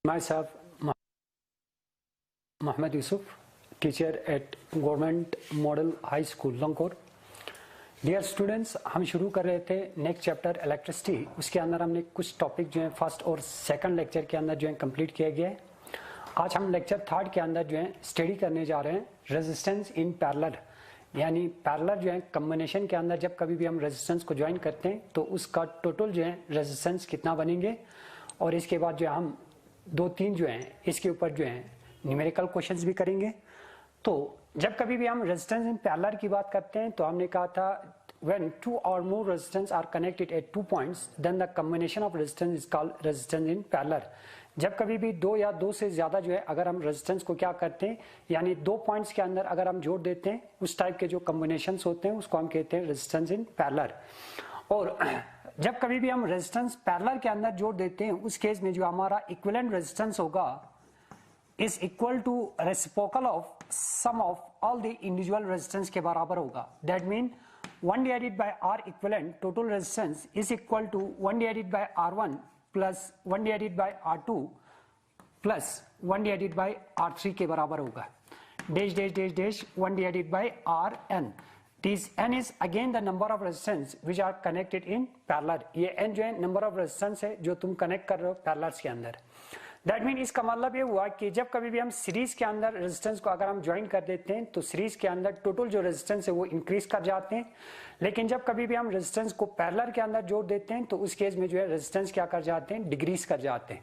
Myself, Mohammed Yusuf, teacher at Government Model High School, Langkor. Dear students, हम शुरू कर रहे थे नेक्स्ट चैप्टर इलेक्ट्रिसिटी. उसके अंदर हमने कुछ टॉपिक जो है फर्स्ट और सेकंड लेक्चर के अंदर जो है कंप्लीट किया गया है. आज हम लेक्चर थर्ड के अंदर जो है स्टडी करने जा रहे हैं रेजिस्टेंस इन पैरेलल. यानी पैरेलल जो है कॉम्बिनेशन के अंदर जब कभी भी हम रेजिस्टेंस को ज्वाइन करते हैं तो उसका टोटल जो है रेजिस्टेंस कितना बनेंगे, और इसके बाद जो है हम दो तीन जो है इसके ऊपर जो है न्यूमेरिकल क्वेश्चंस भी करेंगे. तो जब कभी भी हम रेजिस्टेंस इन पैरेलल की बात करते हैं तो हमने कहा था when two or more resistance are connected at 2 points then the combination of resistance is called resistance in parallel. जब कभी भी दो या दो से ज्यादा जो है अगर हम रेजिस्टेंस को क्या करते हैं यानी दो पॉइंट्स के अंदर अगर हम जोड़ देते हैं उस टाइप के जो कॉम्बिनेशंस होते हैं उसको हम कहते हैं रेजिस्टेंस इन पैरेलल. और जब कभी भी हम रेजिस्टेंस पैरेलल के अंदर जोड़ देते हैं उस केस में जो हमारा इक्विवेलेंट रेजिस्टेंस होगा is equal to reciprocal of sum of all the individual resistance के बराबर होगा. That mean 1 divided by R equivalent total resistance is equal to 1 divided by R1 plus 1 divided by R2 plus 1 divided by R3 के बराबर होगा. Dash dash dash dash 1 divided by Rn. This n is again the number of resistance which are connected in parallel. ये n जो है number of resistance है जो तुम connect कर रहे हो parallels के अंदर. दैट मीन इसका मतलब ये हुआ कि जब कभी भी हम सीरीज के अंदर रेजिस्टेंस को अगर हम ज्वाइन कर देते हैं तो सीरीज के अंदर टोटल जो रेजिस्टेंस है वो इंक्रीज कर जाते हैं. लेकिन जब कभी भी हम रेजिस्टेंस को पैरेलल के अंदर जोड़ देते हैं तो उस केस में जो है रेजिस्टेंस क्या कर जाते हैं, डिक्रीज कर जाते हैं.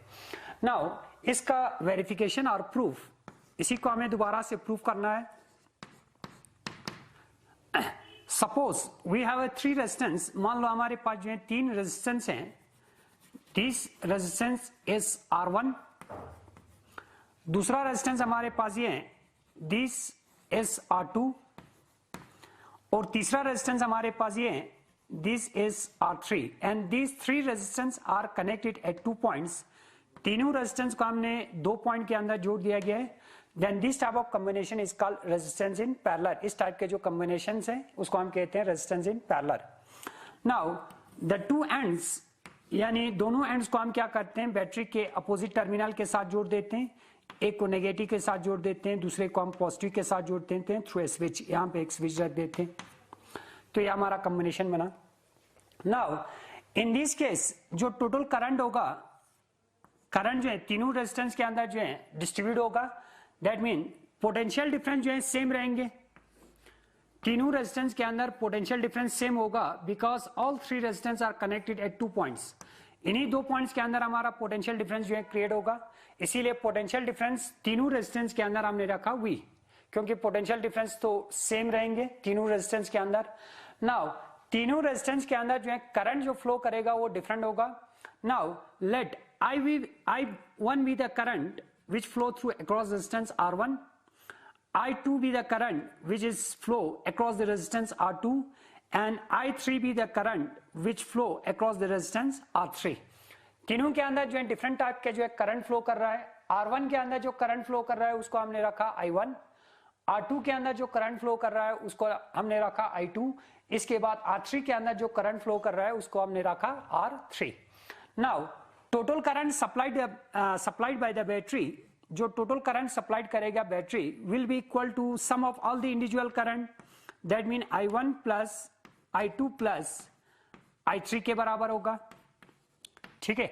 नाउ इसका वेरिफिकेशन और प्रूफ, इसी को हमें दोबारा से प्रूफ करना है. Suppose we have 3 resistance. मान लो हमारे पास जो है 3 रेजिस्टेंस हैं. This resistance is R1. दूसरा रेजिस्टेंस हमारे पास ये है, दिस इज R2. और तीसरा रेजिस्टेंस हमारे पास ये है, this is R3. And these 3 resistance are connected eight 2 points. तीनों रेजिस्टेंस को हमने 2 पॉइंट के अंदर जोड़ दिया गया है. Then this type of combination is called resistance in parallel. इस टाइप के जो कॉम्बिनेशन है उसको हम कहते हैं resistance in parallel. Now the 2 ends यानी दोनों एंड्स को हम क्या करते हैं, बैटरी के अपोजिट टर्मिनल के साथ जोड़ देते हैं. एक को नेगेटिव के साथ जोड़ देते हैं, दूसरे को हम पॉजिटिव के साथ जोड़ देते हैं थ्रू ए स्विच. यहां पे एक स्विच रख देते हैं. तो ये हमारा कॉम्बिनेशन बना. नाउ इन दिस केस जो टोटल करंट होगा, करंट जो है तीनों रेजिस्टेंस के अंदर जो है डिस्ट्रीब्यूट होगा. दैट मीन पोटेंशियल डिफरेंस जो है सेम रहेंगे. तीनों रेजिस्टेंस के अंदर पोटेंशियल डिफरेंस सेम होगा because all 3 resistance are connected eight 2 points. इन्हीं 2 पॉइंट्स के अंदर हमारा पोटेंशियल डिफरेंस जो है क्रिएट होगा. इसीलिए पोटेंशियल डिफरेंस तीनों रेजिस्टेंस के अंदर हमने रखा V, क्योंकि पोटेंशियल डिफरेंस तो सेम रहेंगे तीनों रेजिस्टेंस के अंदर. नाउ तीनों रेजिस्टेंस के अंदर जो है करंट जो फ्लो करेगा वो डिफरेंट होगा. Now let I1 be the current which flow through across resistance R1, I2 be the current which is flow across the resistance R2, and I3 be the current which flow across the resistance R3. तीनों के अंदर जो है different type के जो है current flow कर रहा है. R1 के अंदर जो करंट फ्लो कर रहा है उसको हमने रखा I1. R2 के अंदर जो करंट फ्लो कर रहा है उसको हमने रखा I2. इसके बाद R3 के अंदर जो करंट फ्लो कर रहा है उसको हमने रखा R3. Now total current supplied by the battery, जो टोटल करंट सप्लाइड करेगा battery will be equal to sum of all the individual current. That mean I1 plus I2 plus I3 के बराबर होगा. ठीक है,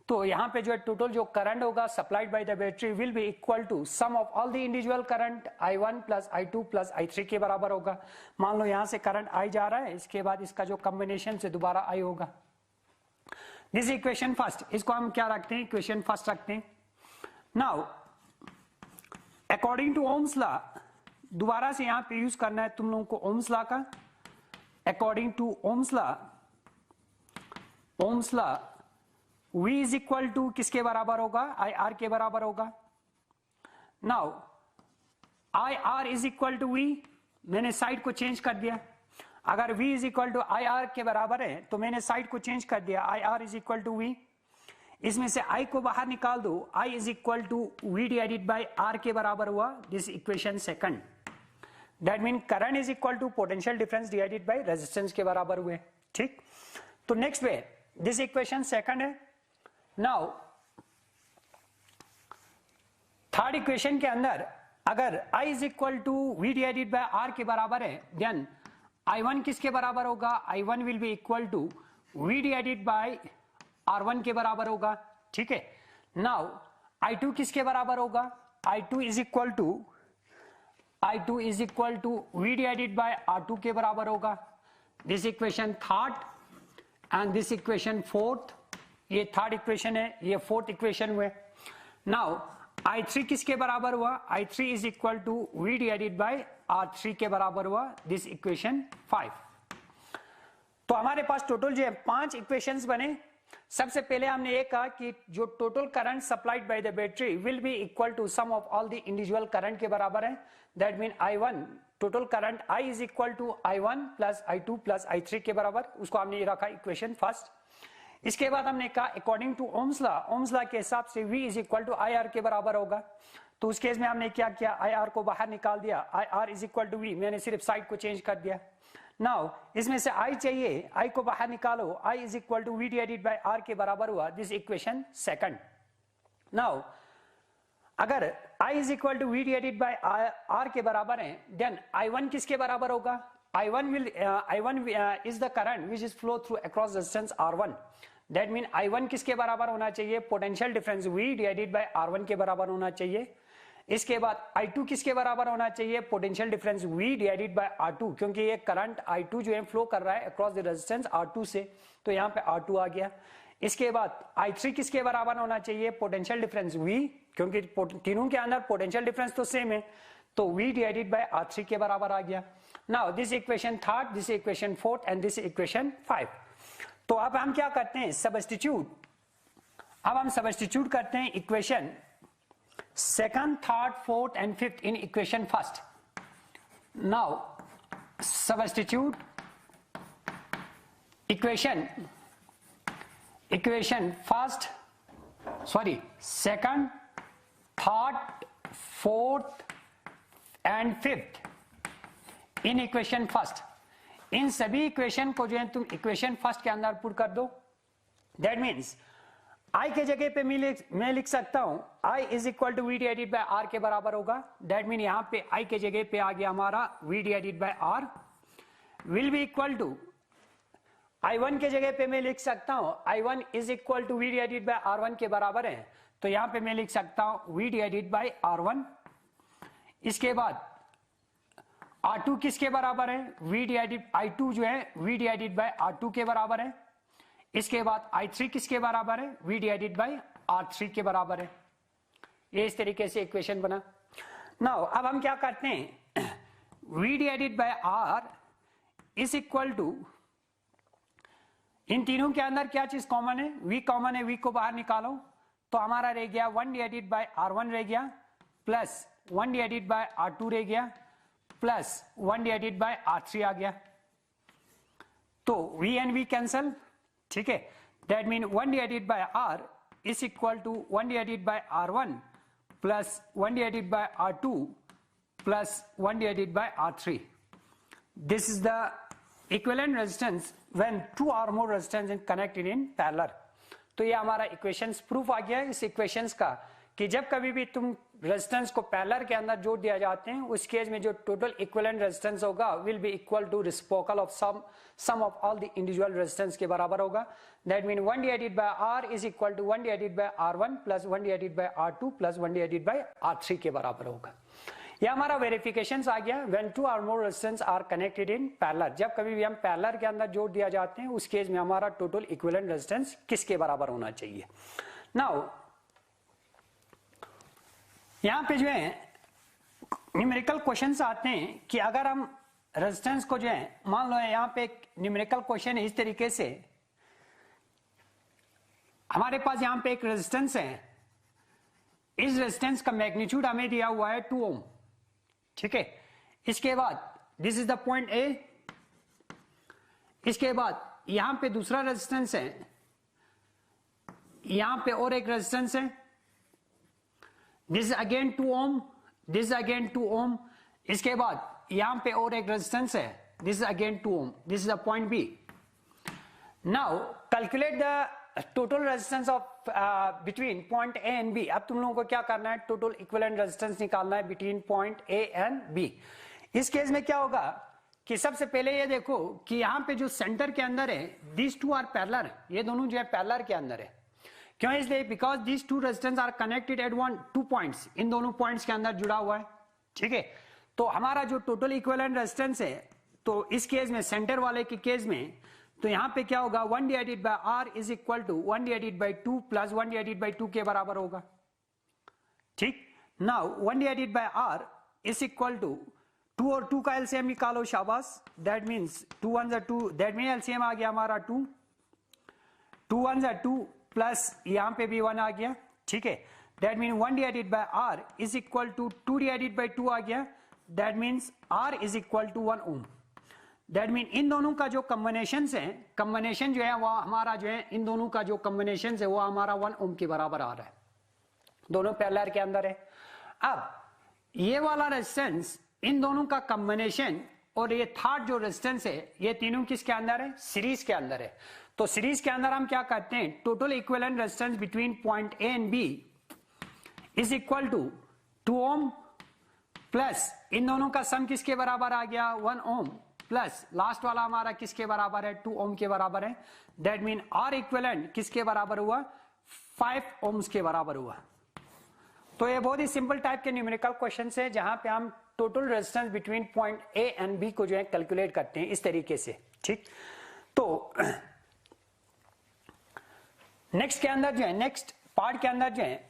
तो यहां पे जो है टोटल जो करंट होगा supplied by the battery will be equal to sum of all the individual current I1 plus I2 plus I3 के बराबर होगा. मान लो यहां से करंट I जा रहा है, इसके बाद इसका जो कॉम्बिनेशन से दोबारा I होगा. दिस इक्वेशन फर्स्ट, इसको हम क्या रखते हैं, इक्वेशन फर्स्ट रखते हैं. Now according to Ohm's law, दोबारा से यहां पे यूज करना है तुम लोगों को ओम्स लॉ का. According to Ohm's law V is equal to किसके बराबर होगा, IR के बराबर होगा. Now IR is equal to V, मैंने साइड को चेंज कर दिया. अगर V is equal to IR के बराबर है तो मैंने साइड को चेंज कर दिया, IR is equal to V. इसमें से I को बाहर निकाल दो, I is equal to V divided by R के बराबर हुआ. This equation second. That mean current is equal to potential difference divided by resistance के बराबर हुए. ठीक, तो next way this equation second है. नाउ थर्ड इक्वेशन के अंदर अगर I is equal to V divided by R के बराबर है, देन I1 किसके बराबर होगा? I1 will be equal to V divided by R1 के बराबर होगा, ठीक है। नाउ I2 किसके बराबर होगा? I2 is equal to V divided by R2 के बराबर होगा। This equation third and this equation fourth, ये थर्ड इक्वेशन है, ये फोर्थ इक्वेशन हुए। नाउ I3 किसके बराबर हुआ? I3 is equal to V divided by R3 के बराबर हुआ, दिस इक्वेशन 5। तो हमारे पास टोटल जो है 5 इक्वेशंस बने। सबसे पहले हमने ये कहा कि जो total current supplied by the battery will be equal to sum of all the individual current के बराबर है। That mean I1 total current I is equal to I1 plus I2 plus I3 के बराबर, उसको हमने ये रखा इक्वेशन फर्स्ट। इसके बाद हमने कहा अकॉर्डिंग टू ओम्स लॉ के हिसाब से V is equal to IR के बराबर होगा। तो उस केस में हमने क्या किया? IR को बाहर निकाल दिया, IR is equal to V, मैंने सिर्फ साइड को चेंज कर दिया। नाउ इसमें से I चाहिए, I को बाहर निकालो, I is equal to V divided by R के बराबर हुआ, दिस इक्वेशन सेकंड। नाउ अगर I is equal to V divided by R के बराबर है, देन I1 किसके बराबर होगा? I1 is the current which is flow through across resistance R1. That mean I1 किसके बराबर होना चाहिए? Potential difference V divided by R1 के बराबर होना चाहिए। इसके बाद I2 किसके बराबर होना चाहिए? Potential difference V divided by R2, क्योंकि ये करंट I2 जो है फ्लो कर रहा है अक्रॉस द रेजिस्टेंस R2 से, तो यहाँ पे R2 आ गया। इसके बाद I3 किसके बराबर होना चाहिए? पोटेंशियल डिफरेंस V, क्योंकि तीनों के अंदर पोटेंशियल डिफरेंस तो सेम है, तो V डिवाइडेड बाय R3 के बराबर आ गया। Now this equation third, this equation fourth and this equation 5। तो अब हम क्या करते हैं? सब्स्टिट्यूट। अब हम सब्स्टिट्यूट करते हैं equation second, third, fourth and fifth in equation first. Now substitute equation first, sorry second, third, fourth and fifth in equation first. इन सभी इक्वेशन को जो है तुम इक्वेशन फर्स्ट के अंदर पुट कर दो। दैट मीन्स I के जगह पे मैं लिख सकता हूं I is equal to V divided by R के बराबर होगा। दैट मीन यहां पे I के जगह पे आ गया हमारा V divided by R will be equal to I1 के जगह पे मैं लिख सकता हूं I1 is equal to V divided by R1 के बराबर है, तो यहां पे मैं लिख सकता हूं V डिवाइडेड बाय R1। इसके बाद R2 किसके बराबर है? I2 जो है V डिवाइडेड बाय R2 के बराबर है। इसके बाद I3 किसके बराबर है? V डिवाइडेड बाय R3 के बराबर है। ये इस तरीके से इक्वेशन बना। नाउ अब हम क्या करते हैं? V divided by R is equal to, इन तीनों के अंदर क्या चीज कॉमन है? V कॉमन है, V को बाहर निकालो तो हमारा रह गया 1 डिवाइडेड बाय R1 रह गया, प्लस 1 डिवाइडेड बाय R2 रह गया, प्लस 1 डिवाइडेड बाय R3 आ गया। तो V एंड V कैंसल, ठीक है। That mean 1 divided by R is equal to 1 divided by R1 plus 1 divided by R2 plus 1 divided by R3। This is the equivalent resistance when 2 or more resistance is connected in parallel. तो ये हमारा equations proof आ गया है इस equations का कि जब कभी भी तुम रेजिस्टेंस को पैरेलल के अंदर जोड़ दिया जाते हैं, उस केस में जो टोटल इक्विवेलेंट रेजिस्टेंस होगा will be equal to reciprocal of sum of all the individual resistance के बराबर होगा। That mean 1 divided by R is equal to 1 divided by R1 plus 1 divided by R2 plus 1 divided by R3 के बराबर होगा। यह हमारा verification आ गया when 2 or more resistance are connected in parallel. जब कभी भी हम पैरेलल के अंदर जोड़ दिया जाते हैं, उस केस में हमारा टोटल इक्विवेलेंट रेजिस्टेंस किसके बराबर होना चाहिए? नाउ यहां पे जो है न्यूमेरिकल क्वेश्चंस आते हैं कि अगर हम रेजिस्टेंस को जो है, मान लो यहां पे एक न्यूमेरिकल क्वेश्चन है इस तरीके से, हमारे पास यहां पे एक रेजिस्टेंस है, इस रेजिस्टेंस का मैग्नीट्यूड हमें दिया हुआ है 2 ओम, ठीक है। इसके बाद this is the point A, इसके बाद यहां पे दूसरा रेजिस्टेंस है, यहां पे और एक रेजिस्टेंस है, this again 2 ohm, this again 2 ohm. इसके बाद यहां पे और एक रेजिस्टेंस है, this again 2 ohm, this is the point B। Now calculate the total resistance of between point A and B. अब तुम लोगों को क्या करना है, टोटल इक्विवेलेंट रेजिस्टेंस निकालना है between point A and B. इस केस में क्या होगा कि सबसे पहले ये देखो कि यहां पे जो सेंटर के अंदर है, दीज टू आर पैरेलल, ये दोनों जो है पैरेलल के अंदर है। क्यों? इसलिए because these two resistance are connected at two points, इन दोनों पॉइंट्स के अंदर जुड़ा हुआ है। ठीक है, तो हमारा जो टोटल इक्विवेलेंट रेजिस्टेंस है, तो इस केस में सेंटर वाले के केस में तो यहां पे क्या होगा, 1 divided by R is equal to 1 divided by 2 plus 1 divided by 2 के बराबर होगा। ठीक, now 1 divided by R is equal to 2 और 2 का एलसीएम निकालो, शाबाश। दैट मीन्स 2 1 जा 2, दैट मीन एलसीएम आ गया हमारा 2, 2 1 जा 2 प्लस यहां पे भी 1 आ गया। ठीक है, that mean 1 divided by R is equal to 2 divided by 2 आ गया। That means R is equal to 1 ohm. That mean इन दोनों का जो कॉम्बिनेशन है, कॉम्बिनेशन जो है वो हमारा जो है, इन दोनों का जो कॉम्बिनेशन है वो हमारा 1 ओम के बराबर आ रहा है, दोनों पैरेलल के अंदर है। अब ये वाला रेजिस्टेंस, इन दोनों का कॉम्बिनेशन और ये थर्ड जो रेजिस्टेंस है, ये तीनों किसके अंदर है, सीरीज के अंदर है। तो सीरीज के अंदर हम क्या करते हैं, total equivalent resistance between point A and B is equal to 2 ohm plus इन दोनों का सम किसके बराबर आ गया, 1 ओम प्लस लास्ट वाला हमारा किसके बराबर है, 2 ओम के बराबर है। दैट मीन आर इक्विवेलेंट किसके बराबर हुआ, 5 ओम्स के बराबर हुआ। तो ये बहुत ही सिंपल टाइप के न्यूमेरिकल क्वेश्चन है जहां पे हम total resistance between point A and B को जो है कैलकुलेट करते हैं इस तरीके से। ठीक, तो नेक्स्ट के अंदर जो है, नेक्स्ट पार्ट के अंदर जो है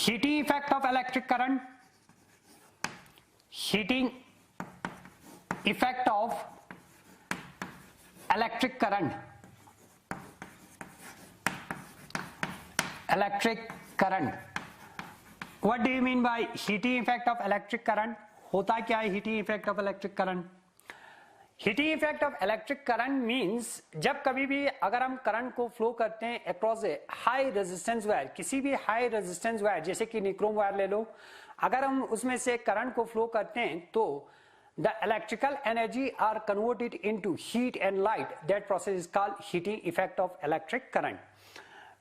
heating effect of electric current, heating effect of electric current, electric current. What do you mean by heating effect of electric current? होता क्या है heating effect of electric current? Heating effect of electric current means जब कभी भी अगर हम current को flow करते हैं अक्रॉस ए हाई रेजिस्टेंस वायर, किसी भी हाई रेजिस्टेंस वायर जैसे कि निक्रोम वायर ले लो, अगर हम उसमें से करंट को फ्लो करते हैं तो the electrical energy are converted into heat and light. That process is called heating effect of electric current.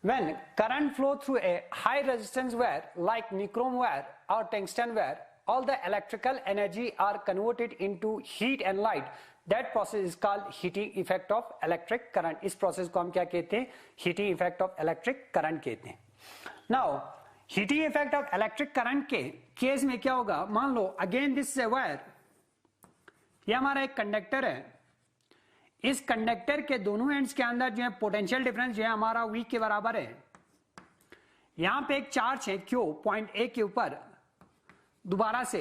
When current flow through a high resistance wire like nichrome wire or tungsten wire, all the electrical energy are converted into heat and light. That process is called heating effect of electric current. इस process को हम क्या कहते हैं, heating effect of electric current कहते हैं। Now heating effect of electric current के case में क्या होगा, मान लो again this is a wire, ये हमारा एक कंडक्टर है, इस कंडक्टर के दोनों एंड्स के अंदर जो है पोटेंशियल डिफरेंस जो है हमारा V के बराबर है। यहां पे एक चार्ज है Q पॉइंट A के ऊपर, दोबारा से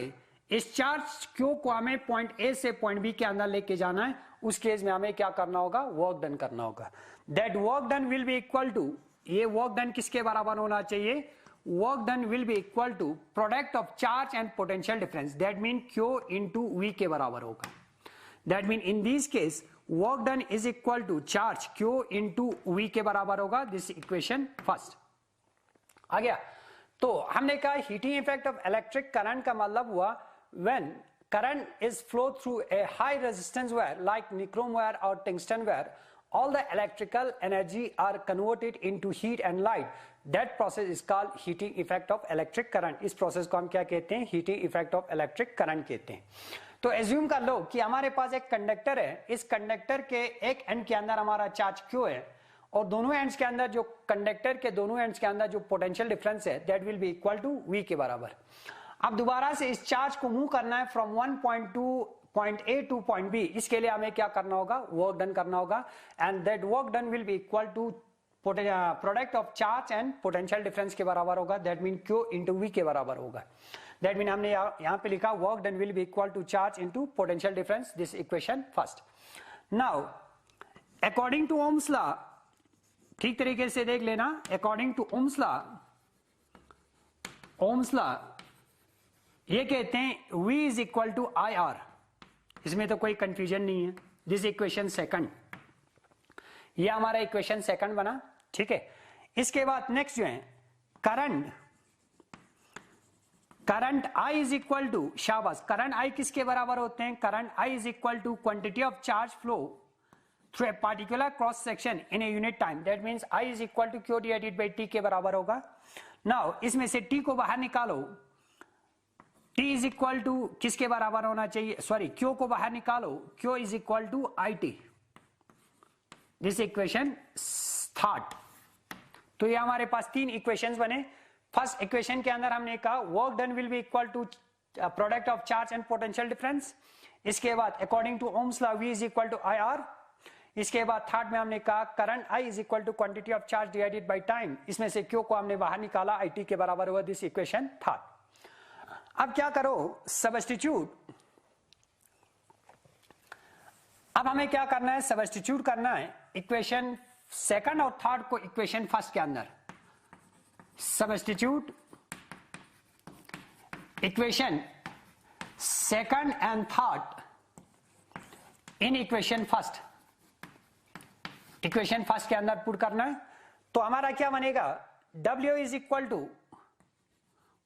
इस चार्ज Q को हमें पॉइंट A से पॉइंट B के अंदर लेके जाना है। उस केस में हमें क्या करना होगा, वर्क डन करना होगा। That work done will be equal to, ये वर्क डन किसके बराबर होना चाहिए, work done will be equal to product of charge and potential difference, that mean Q into V के बराबर होगा। That mean in this case work done is equal to charge Q into V के बराबर होगा। This equation first आ गया। तो हमने कहा heating effect of electric current का मतलब हुआ when current is flow through a high resistance wire like nichrome wire और tungsten wire, all the electrical energy are converted into heat and light. That process is called heating effect of electric current. इस process को हम क्या कहते हैं, heating effect of electric current कहते हैं। तो assume कर लो कि हमारे पास एक कंडक्टर है, इस कंडक्टर के एक एंड के अंदर हमारा चार्ज Q है और दोनों एंड्स के अंदर जो कंडक्टर के दोनों एंड्स के अंदर जो पोटेंशियल डिफरेंस है that will be equal to V के बराबर। अब दोबारा से इस चार्ज को मूव करना है from one point to point A to point B, इसके लिए हमें क्या करना होगा, वर्क डन करना होगा। And that work done will be equal to product of charge and potential difference के बराबर होगा। That mean Q into V के बराबर होगा। दैट मीन हमने यहाँ पे लिखा work done will be equal to charge into potential difference, this equation first. Now according to Ohm's law, ठीक तरीके से देख लेना, according to Ohm's law, Ohm's law ये कहते हैं V is equal to IR, इसमें तो कोई कंफ्यूजन नहीं है। दिस इक्वेशन सेकंड, ये हमारा इक्वेशन सेकंड बना, ठीक है। इसके बाद नेक्स्ट जो है current current I is equal to, शाबाश, करंट I किसके बराबर होते हैं? Current I is equal to quantity of charge flow through a particular cross section in a unit time, that means I is equal to Q divided by T के बराबर होगा। Now इसमें से T को बाहर निकालो, T इज इक्वल टू किसके बराबर होना चाहिए? सॉरी, Q को बाहर निकालो, Q is equal to IT। This equation third. तो ये हमारे पास तीन इक्वेशंस बने। फर्स्ट इक्वेशन के अंदर हमने कहा work done will be equal to product of charge and potential difference. इसके बाद according to Ohm's law V is equal to IR। इसके बाद थर्ड में हमने कहा current I is equal to quantity of charge divided by time. इसमें से Q को हमने बाहर निकाला, IT के बराबर हुआ। This equation third. अब क्या करो, सबस्टिट्यूट। अब हमें क्या करना है? सबस्टिट्यूट करना है इक्वेशन सेकंड और थर्ड को इक्वेशन फर्स्ट के अंदर। Substitute equation second and third in equation first. Equation first के अंदर पुट करना है। तो हमारा क्या बनेगा? W is equal to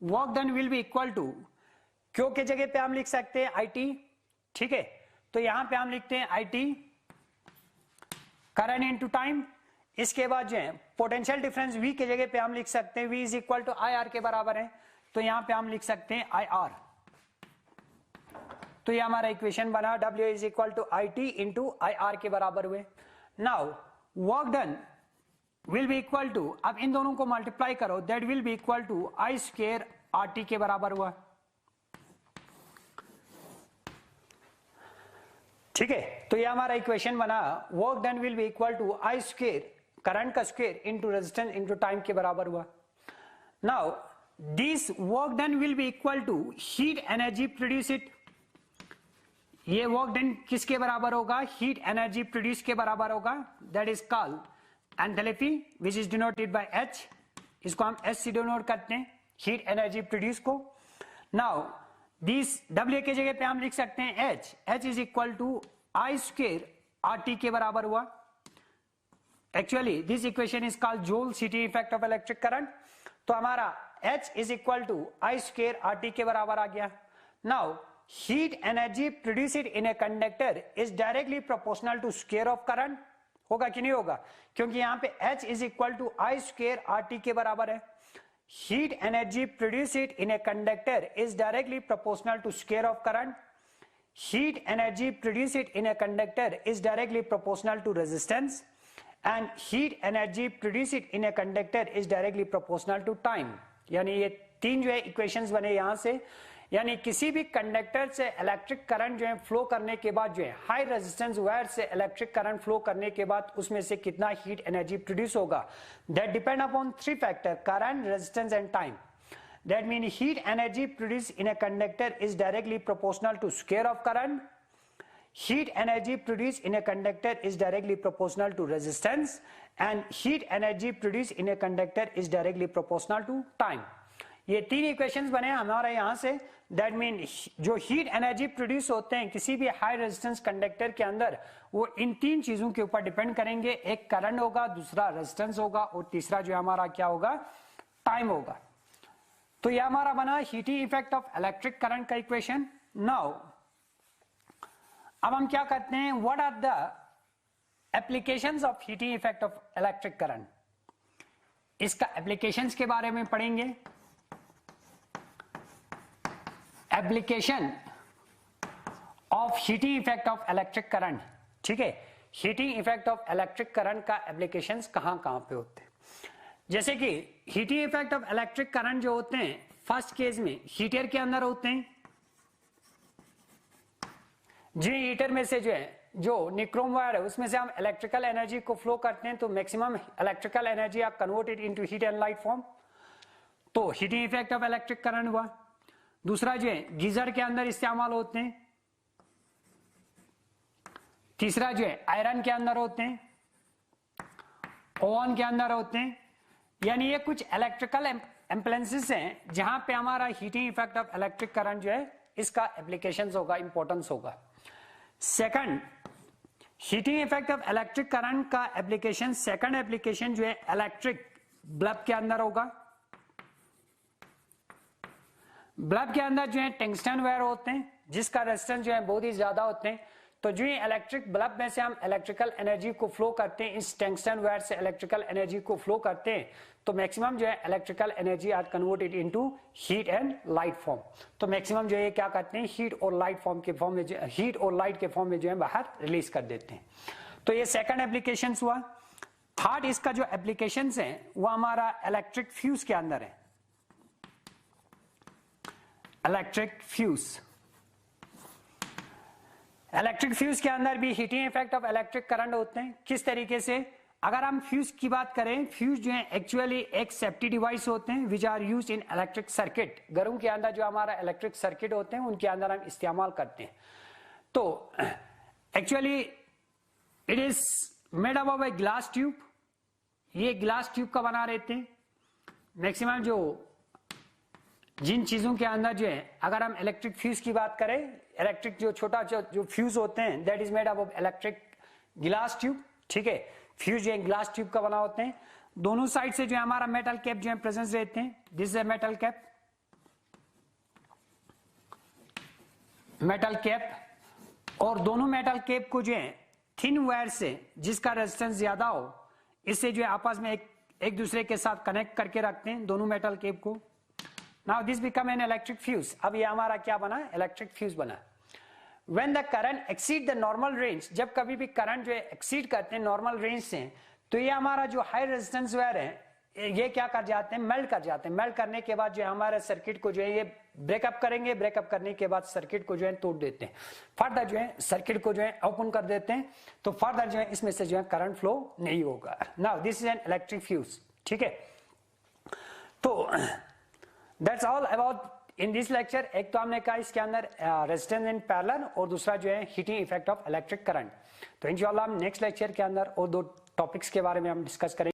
work done will be equal to, क्यों के जगह पे हम लिख सकते हैं IT, ठीक है। तो यहां पे हम लिखते हैं IT करंट इनटू टाइम। इसके बाद जो है पोटेंशियल डिफरेंस V के जगह पे हम लिख सकते हैं V is equal to IR के बराबर है। तो यहां पे हम लिख सकते हैं IR। तो ये हमारा इक्वेशन बना, W is equal to IT into IR के बराबर हुए। Now work done will be equal to, अब इन दोनों को मल्टीप्लाई करो, that will be equal to I square RT के बराबर हुआ, ठीक है। तो ये हमारा इक्वेशन बना, work done will be equal to I square, current का square into resistance into time के बराबर हुआ। Now this work done will be equal to heat energy produce it. ये वर्क डन किसके बराबर होगा? हीट एनर्जी प्रोड्यूस के बराबर होगा, that is called enthalpy which is denoted by H। इसको हम H से डिनोट करते हैं, हीट एनर्जी प्रोड्यूस को। नाउ दिस W के जगह पे हम लिख सकते हैं H is equal to I square RT के बराबर हुआ। Actually this equation is called Joule city effect of electric current. तो हमारा H is equal to I square RT के बराबर आ गया। Now heat energy produced in a conductor is directly proportional to square of current. होगा कि नहीं होगा? क्योंकि यहां पे H is equal to I square RT के बराबर है। Heat energy produced in a conductor is directly proportional to square of current. Heat energy produced in a conductor is directly proportional to resistance and heat energy produced in a conductor is directly proportional to time. यानी ये तीन जो है equations बने यहां से। यानी किसी भी कंडक्टर से इलेक्ट्रिक करंट जो है फ्लो करने के बाद जो है हाई रेजिस्टेंस वायर से इलेक्ट्रिक करंट फ्लो करने के बाद उसमें से कितना हीट एनर्जी प्रोड्यूस होगा, that depend upon three factor, current, resistance and time. That mean heat energy produce in a conductor is directly proportional to square of current. Heat energy produced in a conductor is directly proportional to resistance and heat energy produced in a conductor is directly proportional to time. ये तीन equations बने हमारे यहां से। That mean जो heat energy produce होते हैं किसी भी हाई रेजिस्टेंस कंडक्टर के अंदर, वो इन तीन चीजों के ऊपर डिपेंड करेंगे। एक करंट होगा, दूसरा रेजिस्टेंस होगा और तीसरा जो हमारा क्या होगा? टाइम होगा। तो ये हमारा बना heating effect of electric current का इक्वेशन। नाउ अब हम क्या करते हैं, what are the applications of heating effect of electric current. इसका एप्लीकेशंस के बारे में पढ़ेंगे। Application of heating effect of electric current, ठीक है। Heating effect of electric current का एप्लीकेशंस कहां कहां पे होते हैं? जैसे कि heating effect of electric current जो होते हैं फर्स्ट केस में हीटर के अंदर होते हैं। जी हीटर में से जो है जो निक्रोम वायर है उसमें से हम इलेक्ट्रिकल एनर्जी को फ्लो करते हैं, तो maximum electrical energy are converted into heat and light form. तो heating effect of electric current हुआ। दूसरा जो है गीजर के अंदर इस्तेमाल होते हैं। तीसरा जो है आयरन के अंदर होते हैं, ओवन के अंदर होते हैं। यानी ये कुछ इलेक्ट्रिकल एप्लायंसेस हैं जहां पे हमारा heating effect of electric current जो है इसका एप्लीकेशंस होगा, इंपॉर्टेंस होगा। Second, heating effect of electric current का एप्लीकेशन, सेकंड एप्लीकेशन जो है इलेक्ट्रिक बल्ब के अंदर होगा। बल्ब के अंदर जो है टंगस्टन वायर होते हैं जिसका रेजिस्टेंस जो है बहुत ही ज्यादा होते हैं। तो जो ये इलेक्ट्रिक बल्ब में से हम इलेक्ट्रिकल एनर्जी को फ्लो करते हैं, इस टंगस्टन वायर से इलेक्ट्रिकल एनर्जी को फ्लो करते हैं, तो मैक्सिमम जो है electrical energy are converted into heat and light form. तो मैक्सिमम जो है क्या करते हैं, हीट और लाइट के फॉर्म में जो है बाहर रिलीज कर देते हैं। तो ये सेकंड एप्लीकेशन हुआ। थर्ड इसका जो एप्लीकेशन है वो हमारा इलेक्ट्रिक फ्यूज के अंदर है। इलेक्ट्रिक फ्यूज के अंदर भी heating effect of electric current होते हैं। किस तरीके से, अगर हम फ्यूज की बात करें, फ्यूज जो है एक्चुअली एक सेफ्टी डिवाइस होते हैं which are use in electric circuit. घरों के अंदर जो हमारा इलेक्ट्रिक सर्किट होते हैं उनके अंदर हम इस्तेमाल करते हैं। तो actually it is made up of a glass tube. ये ग्लास ट्यूब का बना रहते हैं। मैक्सिमम जो जिन चीजों के अंदर जो है, अगर हम इलेक्ट्रिक फ्यूज की बात करें, इलेक्ट्रिक जो छोटा जो फ्यूज होते हैं that is made up of electric glass tube. ठीक है, फ्यूज जो है ग्लास ट्यूब का बना होते हैं। दोनों साइड से जो है हमारा मेटल कैप जो है प्रेजेंस रहते हैं। दिस इज मेटल कैप, और दोनों मेटल कैप को जो है थिन वायर से जिसका रेजिस्टेंस ज्यादा हो, इससे जो है आपस में एक दूसरे के साथ कनेक्ट करके रखते हैं दोनों मेटल कैप को। Now this become an electric fuse. अब ये हमारा क्या बना, इलेक्ट्रिक फ्यूज बना। When the current exceed the normal range, जब कभी भी करंट जो है एक्सीड करते हैं नॉर्मल रेंज से, तो ये हमारा जो हाई रेजिस्टेंस वायर है ये क्या कर जाते हैं, मेल्ट कर जाते हैं। मेल्ट करने के बाद जो है हमारे सर्किट को जो है ये ब्रेकअप करेंगे। ब्रेकअप करने के बाद सर्किट को जो है तोड़ देते हैं। फर्दर जो है सर्किट को जो है ओपन कर देते हैं, तो फर्दर जो है इसमें से जो है करंट फ्लो नहीं होगा। Now this is an electric fuse. ठीक है, तो that's all about in this lecture. एक तो हमने कहा इसके अंदर रेजिस्टेंस इन पैरेलल, और दूसरा जो है heating effect of electric current. तो इंशाल्लाह हम नेक्स्ट लेक्चर के अंदर और दो टॉपिक्स के बारे में हम डिस्कस करेंगे।